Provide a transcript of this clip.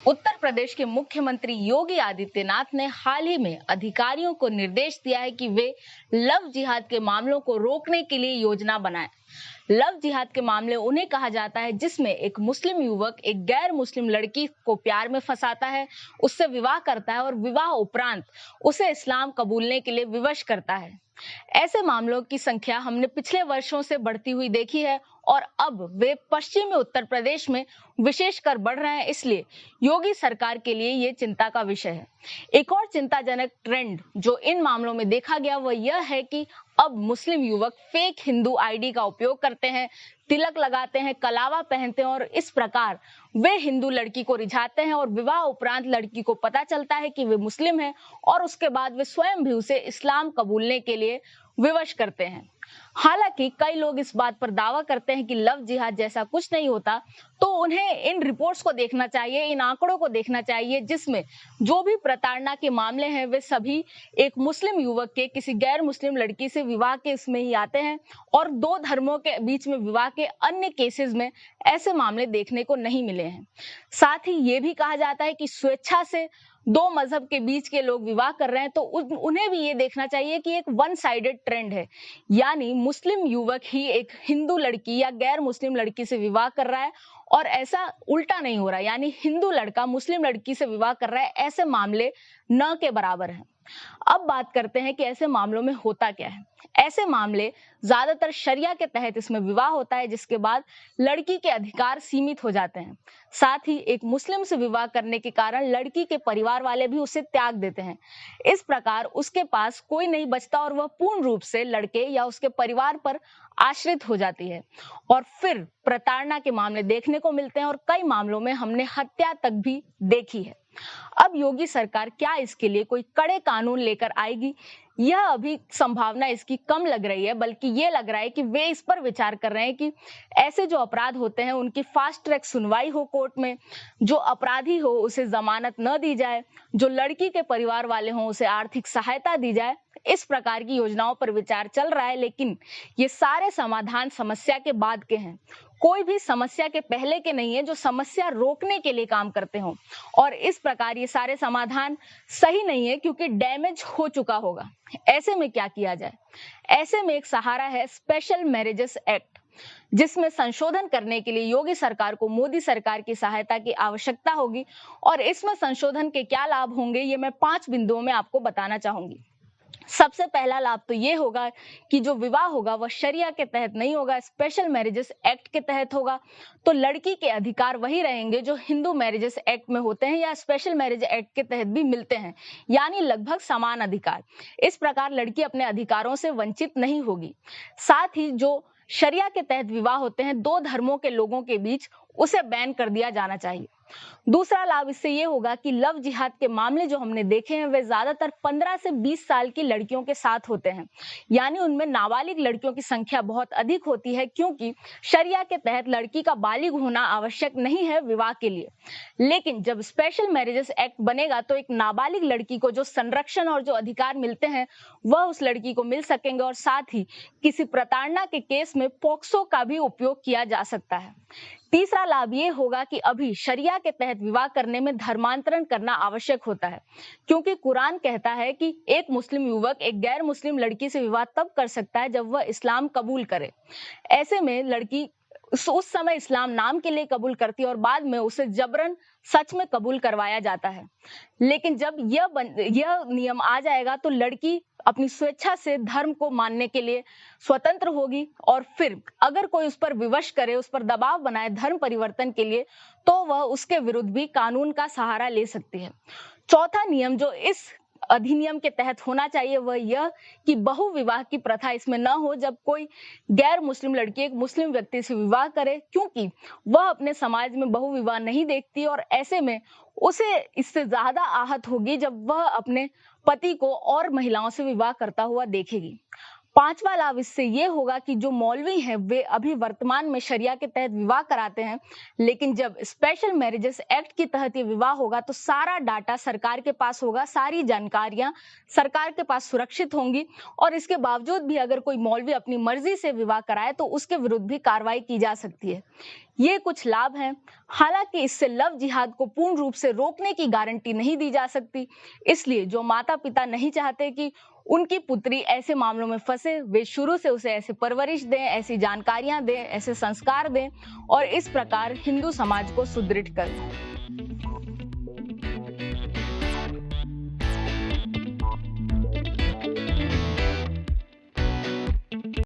उत्तर प्रदेश के मुख्यमंत्री योगी आदित्यनाथ ने हाल ही में अधिकारियों को निर्देश दिया है कि वे लव जिहाद के मामलों को रोकने के लिए योजना बनाएं। लव जिहाद के मामले उन्हें कहा जाता है जिसमें एक मुस्लिम युवक एक गैर मुस्लिम लड़की को प्यार में फंसाता है, उससे विवाह करता है और विवाह उपरांत उसे इस्लाम कबूलने के लिए विवश करता है। ऐसे मामलों की संख्या हमने पिछले वर्षों से बढ़ती हुई देखी है और अब वे पश्चिमी उत्तर प्रदेश में विशेषकर बढ़ रहे हैं, इसलिए योगी सरकार के लिए ये चिंता का विषय है। एक और चिंताजनक ट्रेंड जो इन मामलों में देखा गया वह यह है कि अब मुस्लिम युवक फेक हिंदू आईडी का उपयोग करते हैं, तिलक लगाते हैं, कलावा पहनते हैं और इस प्रकार वे हिंदू लड़की को रिझाते हैं और विवाह उपरांत लड़की को पता चलता है कि वे मुस्लिम हैं और उसके बाद वे स्वयं भी उसे इस्लाम कबूलने के लिए विवश करते हैं। हालांकि कई लोग इस बात पर दावा करते हैं कि लव जिहाद जैसा कुछ नहीं होता, तो उन्हें इन रिपोर्ट्स को देखना चाहिए, इन आंकड़ों को देखना चाहिए जिसमें जो भी प्रताड़ना के मामले हैं वे सभी एक मुस्लिम युवक के किसी गैर मुस्लिम लड़की से विवाह के इसमें ही आते हैं और दो धर्मों के बीच में विवाह के अन्य केसेस में ऐसे मामले देखने को नहीं मिले हैं। साथ ही ये भी कहा जाता है कि स्वेच्छा से दो मजहब के बीच के लोग विवाह कर रहे हैं तो उन्हें भी ये देखना चाहिए कि एक वन साइडेड ट्रेंड है, यानी मुस्लिम युवक ही एक हिंदू लड़की या गैर मुस्लिम लड़की से विवाह कर रहा है और ऐसा उल्टा नहीं हो रहा, यानी हिंदू लड़का मुस्लिम लड़की से विवाह कर रहा है। ऐसे मामले न के बराबर हैं। अब बात करते हैं कि ऐसे मामलों में होता क्या है। ऐसे मामले ज्यादातर शरिया के तहत इसमें विवाह होता है, जिसके बाद लड़की के अधिकार सीमित हो जाते हैं। साथ ही एक मुस्लिम से विवाह करने के कारण लड़की के परिवार वाले भी उसे त्याग देते हैं। इस प्रकार उसके पास कोई नहीं बचता और वह पूर्ण रूप से लड़के या उसके परिवार पर आश्रित हो जाती है और फिर प्रताड़ना के मामले देखने को मिलते हैं और कई मामलों में हमने हत्या तक भी देखी है। अब योगी सरकार क्या इसके लिए कोई कड़े कानून लेकर आएगी? यह अभी संभावना इसकी कम लग रही है, बल्कि ये लग रहा है कि वे इस पर विचार कर रहे हैं कि ऐसे जो अपराध होते हैं उनकी फास्ट ट्रैक सुनवाई हो कोर्ट में, जो अपराधी हो उसे जमानत न दी जाए, जो लड़की के परिवार वाले हों उसे आर्थिक सहायता दी जाए। इस प्रकार की योजनाओं पर विचार चल रहा है, लेकिन ये सारे समाधान समस्या के बाद के हैं, कोई भी समस्या के पहले के नहीं है जो समस्या रोकने के लिए काम करते हों। और इस प्रकार ये सारे समाधान सही नहीं है क्योंकि डैमेज हो चुका होगा। ऐसे में क्या किया जाए? ऐसे में एक सहारा है स्पेशल मैरिजेस एक्ट, जिसमें संशोधन करने के लिए योगी सरकार को मोदी सरकार की सहायता की आवश्यकता होगी। और इसमें संशोधन के क्या लाभ होंगे ये मैं 5 बिंदुओं में आपको बताना चाहूंगी। सबसे पहला लाभ तो ये होगा कि जो विवाह होगा वह शरिया के तहत नहीं होगा, स्पेशल मैरिजेस एक्ट के तहत होगा। तो लड़की के अधिकार वही रहेंगे जो हिंदू मैरिजेस एक्ट में होते हैं या स्पेशल मैरिज एक्ट के तहत भी मिलते हैं, यानी लगभग समान अधिकार। इस प्रकार लड़की अपने अधिकारों से वंचित नहीं होगी। साथ ही जो शरिया के तहत विवाह होते हैं दो धर्मों के लोगों के बीच, उसे बैन कर दिया जाना चाहिए। दूसरा लाभ इससे ये होगा कि लव जिहाद के मामले जो हमने देखे हैं वे ज्यादातर 15 से 20 साल की लड़कियों के साथ होते हैं, यानी उनमें नाबालिग लड़कियों की संख्या बहुत अधिक होती है, क्योंकि शरिया के तहत लड़की का बालिग होना आवश्यक नहीं है विवाह के लिए। लेकिन जब स्पेशल मैरिजेस एक्ट बनेगा तो एक नाबालिग लड़की को जो संरक्षण और जो अधिकार मिलते हैं वह उस लड़की को मिल सकेंगे और साथ ही किसी प्रताड़ना के केस में पोक्सो का भी उपयोग किया जा सकता है। तीसरा लाभ ये होगा कि अभी शरिया के तहत विवाह करने में धर्मांतरण करना आवश्यक होता है, क्योंकि कुरान कहता है कि एक मुस्लिम युवक एक गैर मुस्लिम लड़की से विवाह तब कर सकता है जब वह इस्लाम कबूल करे। ऐसे में लड़की उस समय इस्लाम नाम के लिए कबूल करती है और बाद में उसे जबरन सच में कबूल करवाया जाता है। लेकिन जब यह नियम आ जाएगा तो लड़की अपनी स्वेच्छा से धर्म को मानने के लिए स्वतंत्र होगी और फिर अगर कोई उस पर विवश करे, उस पर दबाव बनाए धर्म परिवर्तन के लिए, तो वह उसके विरुद्ध भी कानून का सहारा ले सकती है। चौथा नियम जो इस अधिनियम के तहत होना चाहिए वह यह कि बहु विवाह की प्रथा इसमें न हो जब कोई गैर मुस्लिम लड़की एक मुस्लिम व्यक्ति से विवाह करे, क्योंकि वह अपने समाज में बहु विवाह नहीं देखती और ऐसे में उसे इससे ज्यादा आहत होगी जब वह अपने पति को और महिलाओं से विवाह करता हुआ देखेगी। पांचवा लाभ इससे ये होगा कि जो मौलवी हैं वे अभी वर्तमान में शरिया के तहत विवाह कराते हैं, लेकिन जब स्पेशल मैरिजेस एक्ट के तहत ये विवाह होगा तो सारा डाटा सरकार के पास होगा, सारी जानकारियां सरकार के पास सुरक्षित होंगी और इसके बावजूद भी अगर कोई मौलवी अपनी मर्जी से विवाह कराए तो उसके विरुद्ध भी कार्रवाई की जा सकती है। ये कुछ लाभ हैं। हालांकि इससे लव जिहाद को पूर्ण रूप से रोकने की गारंटी नहीं दी जा सकती। इसलिए जो माता पिता नहीं चाहते कि उनकी पुत्री ऐसे मामलों में फंसे, वे शुरू से उसे ऐसे परवरिश दें, ऐसी जानकारियां दें, ऐसे संस्कार दें और इस प्रकार हिंदू समाज को सुदृढ़ करें।